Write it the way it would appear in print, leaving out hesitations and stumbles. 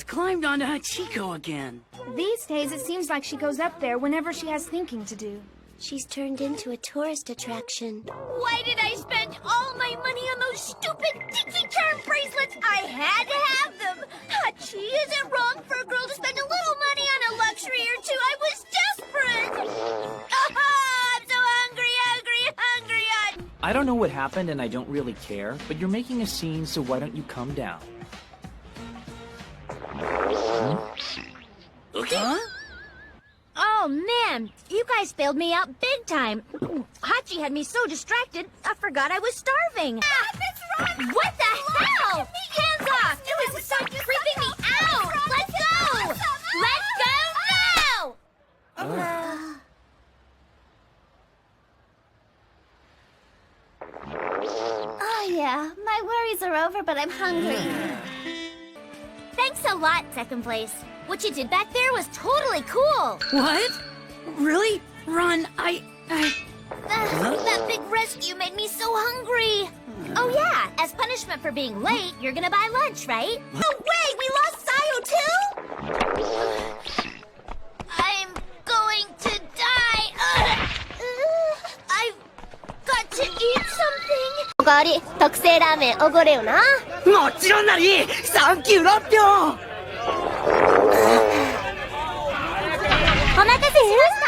climbed onto Hachiko again. These days, it seems like she goes up there whenever she has thinking to do. She's turned into a tourist attraction. Why did I spend all my money on those stupid tiki charm bracelets? I had to have them. Hachi, is it wrong for a girl to spend a little money on a luxury or two? I was desperate. I'm so hungry. I don't know what happened and I don't really care, but you're making a scene, so why don't you come down? Okay? Huh? Oh, man. You guys bailed me out big time. Hachi had me so distracted, I forgot I was starving. What's wrong? What the hell? Hands off! This is freaking me out! Let's go! Let's go now! Oh yeah, my worries are over, but I'm hungry. Thanks a lot, second place. What you did back there was totally cool. What? Really? Run, That big rescue made me so hungry. Oh yeah, as punishment for being late, you're gonna buy lunch, right? No way! We lost Sayo too? I'm going to die. I've got to eat something. おかわり、特製ラーメンおごれよな。もちろんなりサンキュー6票お任せします。